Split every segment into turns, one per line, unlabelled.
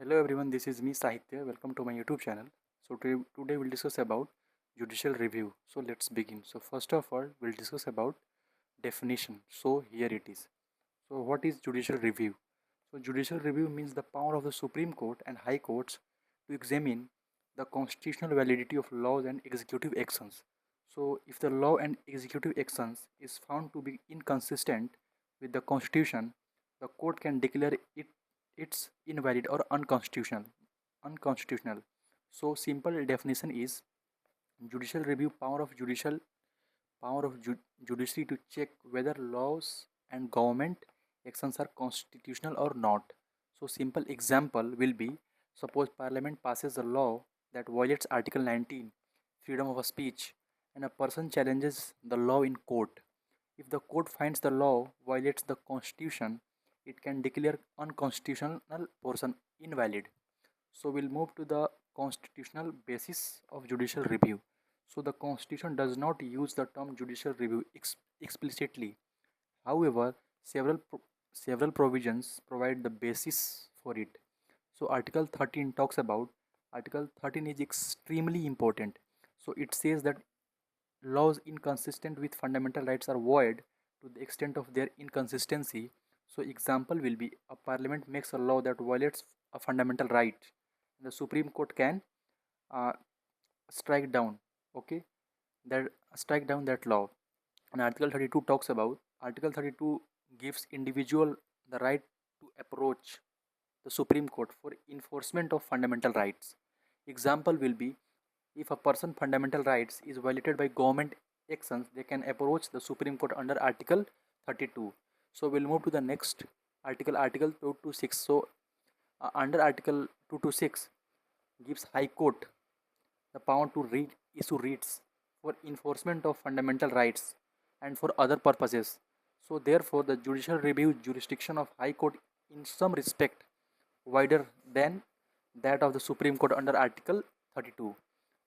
Hello everyone, this is me Sahitya. Welcome to my YouTube channel. Today we'll discuss about judicial review. So let's begin. So first of all, we'll discuss about definition. So here it is. So what is judicial review? So judicial review means the power of the Supreme Court and High Courts to examine the constitutional validity of laws and executive actions. So if the law and executive actions is found to be inconsistent with the constitution, the court can declare it's invalid or unconstitutional. So simple definition is judicial review power of judiciary to check whether laws and government actions are constitutional or not. So simple example will be, suppose parliament passes a law that violates article 19, freedom of speech, and a person challenges the law in court. If the court finds the law violates the constitution, it can declare unconstitutional portion invalid. So we'll move to the constitutional basis of judicial review. So the constitution does not use the term judicial review explicitly. However, several provisions provide the basis for it. So Article 13 talks about, Article 13 is extremely important. So it says that laws inconsistent with fundamental rights are void to the extent of their inconsistency. So example will be, a parliament makes a law that violates a fundamental right. The Supreme Court can uh, strike down, okay, that strike down that law. And Article 32 talks about, Article 32 gives individual the right to approach the Supreme Court for enforcement of fundamental rights. Example will be, if a person fundamental rights is violated by government actions, they can approach the Supreme Court under Article 32. So we'll move to the next article, Article 226. So under Article 226 gives High Court the power to issue writs for enforcement of fundamental rights and for other purposes. So therefore the judicial review jurisdiction of High Court in some respect wider than that of the Supreme Court under Article 32.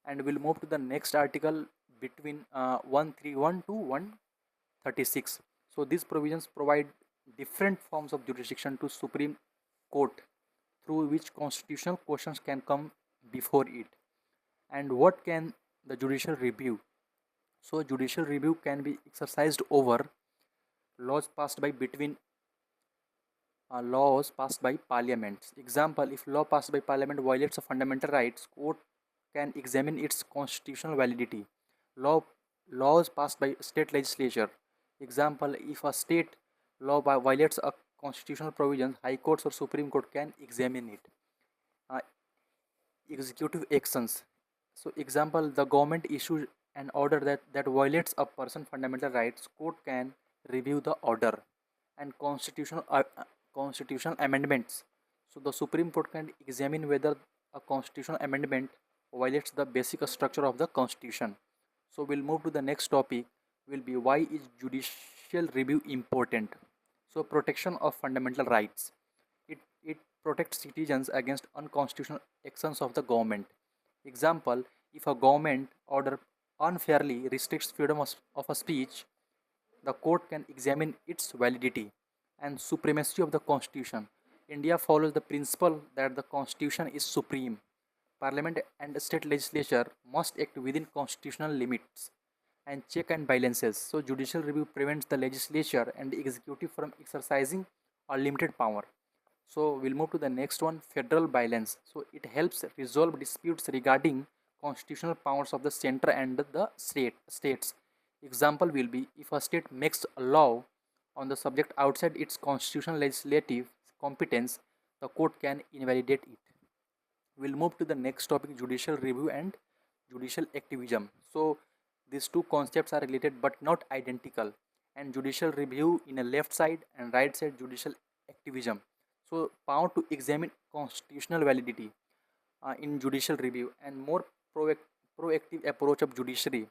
And we'll move to the next article between 131 to 136. So these provisions provide different forms of jurisdiction to Supreme Court through which constitutional questions can come before it. And what can the judicial review? So judicial review can be exercised over laws passed by parliaments. Example, if law passed by parliament violates a fundamental rights, court can examine its constitutional validity. Laws passed by state legislature. Example, if a state law violates a constitutional provision, high courts or Supreme Court can examine it. Uh, Executive actions. So example, the government issues an order that violates a person's fundamental rights, court can review the order. And constitutional amendments. So the Supreme Court can examine whether a constitutional amendment violates the basic structure of the constitution. So we'll move to the next topic, will be, why is judicial review important? So protection of fundamental rights. It protects citizens against unconstitutional actions of the government. Example, if a government order unfairly restricts freedom of a speech, the court can examine its validity. And supremacy of the constitution. India follows the principle that the constitution is supreme. Parliament and state legislature must act within constitutional limits. And check and balances. So judicial review prevents the legislature and the executive from exercising unlimited power. So we'll move to the next one, federal balance. So it helps resolve disputes regarding constitutional powers of the center and the states. Example will be, if a state makes a law on the subject outside its constitutional legislative competence, the court can invalidate it. We'll move to the next topic, judicial review and judicial activism. So these two concepts are related but not identical. And judicial review in a left side and right side judicial activism. So power to examine constitutional validity in judicial review, and more proactive approach of judiciary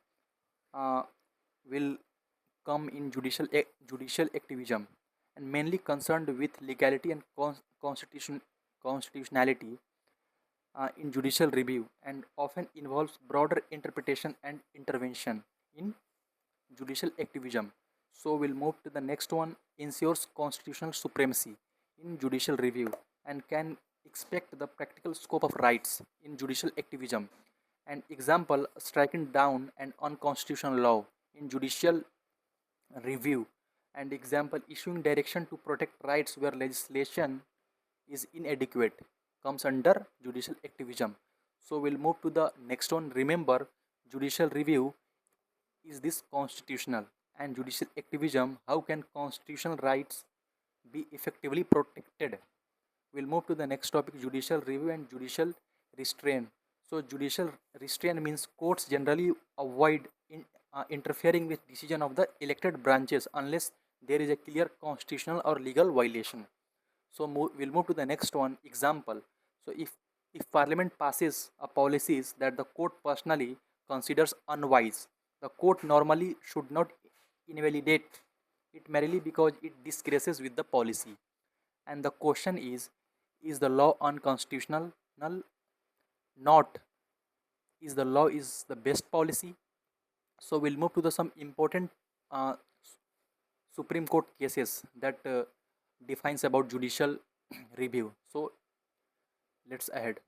uh, will come in judicial activism, and mainly concerned with legality and constitutionality in judicial review, and often involves broader interpretation and intervention in judicial activism. So we'll move to the next one, ensures constitutional supremacy in judicial review and can expect the practical scope of rights in judicial activism. An example, striking down an unconstitutional law in judicial review. And example, issuing direction to protect rights where legislation is inadequate comes under judicial activism. So we'll move to the next one. Remember, judicial review is this constitutional, and judicial activism, how can constitutional rights be effectively protected? We'll move to the next topic, judicial review and judicial restraint. So judicial restraint means courts generally avoid interfering with decision of the elected branches unless there is a clear constitutional or legal violation. So we'll move to the next one, example. So if parliament passes a policies that the court personally considers unwise, the court normally should not invalidate it merely because it disagrees with the policy. And the question is the law unconstitutional? Null? Not. Is the law is the best policy? So we'll move to the some important uh, Supreme Court cases that defines about judicial review. So let's ahead.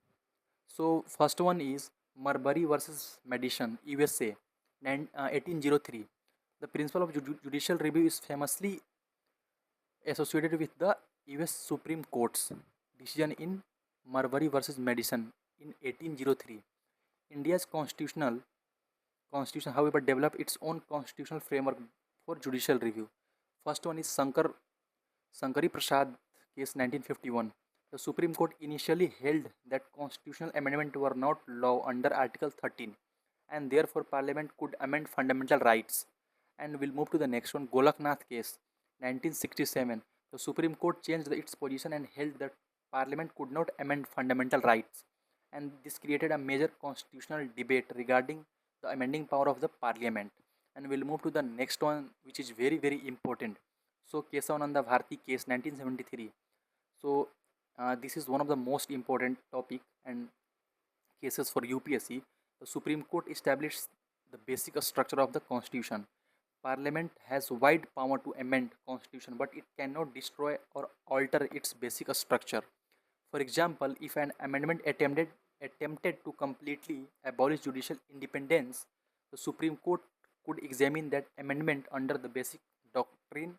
So first one is Marbury versus Madison, USA, 1803. The principle of judicial review is famously associated with the US Supreme Court's decision in Marbury versus Madison in 1803. India's constitution, however, developed its own constitutional framework for judicial review. First one is Sankari Prasad case 1951. The Supreme Court initially held that constitutional amendments were not law under Article 13, and therefore Parliament could amend fundamental rights. And we'll move to the next one, Golaknath case 1967. The Supreme Court changed its position and held that Parliament could not amend fundamental rights, and this created a major constitutional debate regarding the amending power of the Parliament. And we'll move to the next one, which is very very important. So Kesavananda Bharati case 1973. So this is one of the most important topic and cases for UPSC. The Supreme Court established the basic structure of the Constitution. Parliament has wide power to amend Constitution, but it cannot destroy or alter its basic structure. For example, if an amendment attempted to completely abolish judicial independence, the Supreme Court could examine that amendment under the basic doctrine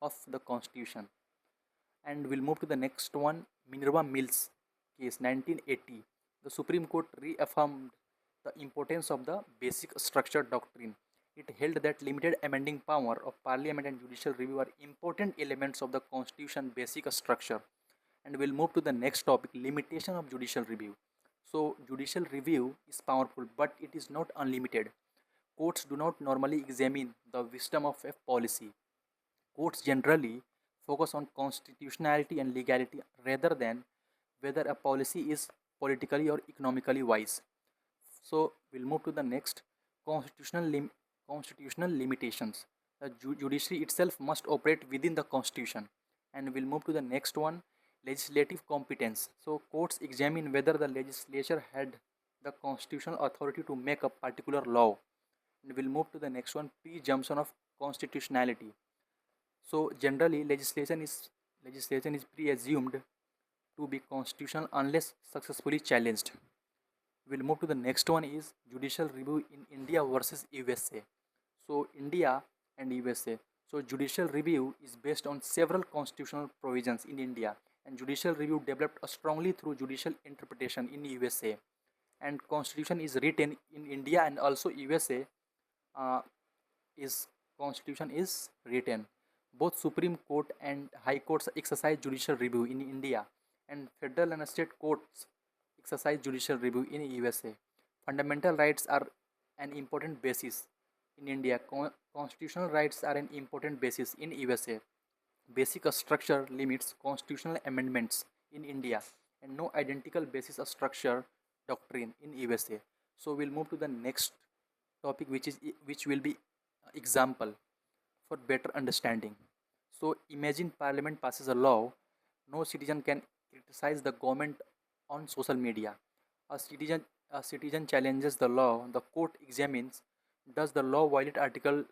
of the Constitution. And we'll move to the next one, Minerva Mills case 1980. The Supreme Court reaffirmed the importance of the basic structure doctrine. It held that limited amending power of Parliament and judicial review are important elements of the Constitution basic structure. And we'll move to the next topic, limitation of judicial review. So judicial review is powerful, but it is not unlimited. Courts do not normally examine the wisdom of a policy. Courts generally focus on constitutionality and legality rather than whether a policy is politically or economically wise. So we'll move to the next, constitutional limitations. The judiciary itself must operate within the Constitution. And we'll move to the next one, legislative competence. So courts examine whether the legislature had the constitutional authority to make a particular law. And we'll move to the next one, presumption of constitutionality. So generally legislation is presumed to be constitutional unless successfully challenged. We'll move to the next one, is judicial review in India versus USA. So India and USA. So judicial review is based on several constitutional provisions in India, and judicial review developed strongly through judicial interpretation in USA. And constitution is written in India and also USA. Is constitution is written. Both Supreme Court and High Courts exercise judicial review in India, and federal and state courts exercise judicial review in USA. Fundamental rights are an important basis in India. Constitutional rights are an important basis in USA. Basic structure limits constitutional amendments in India, and no identical basis of structure doctrine in USA. So we'll move to the next topic, which will be example for better understanding. So imagine Parliament passes a law. No citizen can criticize the government on social media. A citizen challenges the law. The court examines, does the law violate Article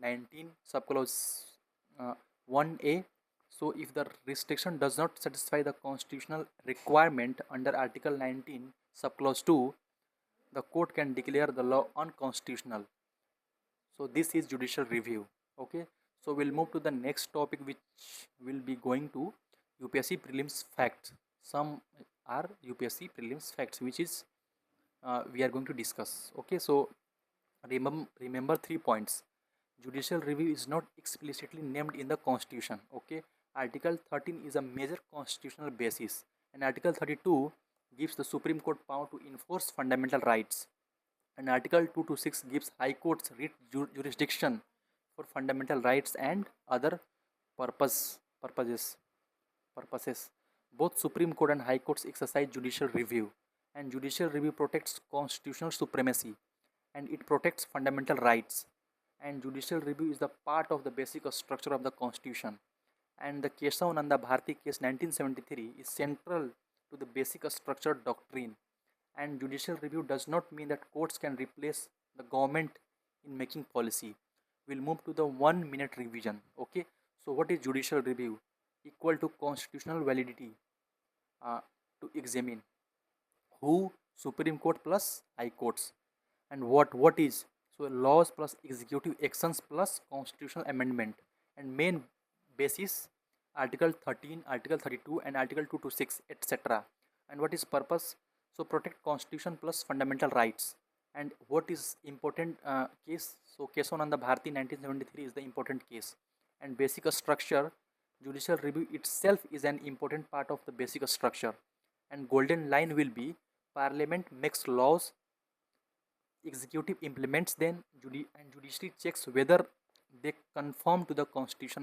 19 subclause 1A? So if the restriction does not satisfy the constitutional requirement under Article 19, subclause 2, the court can declare the law unconstitutional. So this is judicial review. Okay, so we'll move to the next topic, which will be going to UPSC prelims facts. Some are UPSC prelims facts, which is we are going to discuss. Okay, so remember 3 points. Judicial review is not explicitly named in the constitution. Okay, article 13 is a major constitutional basis, and article 32 gives the Supreme Court power to enforce fundamental rights, and article 226 gives high courts jurisdiction for fundamental rights and other purposes. Both Supreme Court and High Courts exercise judicial review, and judicial review protects constitutional supremacy, and it protects fundamental rights. And judicial review is the part of the basic structure of the Constitution. And the Keshav Nanda Bharti case 1973 is central to the basic structure doctrine. And judicial review does not mean that courts can replace the government in making policy. We'll move to the 1 minute revision. Okay, so what is judicial review? Equal to constitutional validity, uh, to examine who, Supreme Court plus High Courts, and what is, so laws plus executive actions plus constitutional amendment, and main basis Article 13, Article 32, and Article 226, etc. And what is purpose? So protect constitution plus fundamental rights. And what is important case? So Keshav Nanda Bharti 1973 is the important case. And basic structure, judicial review itself is an important part of the basic structure. And golden line will be Parliament makes laws, executive implements them, and judiciary checks whether they conform to the constitution.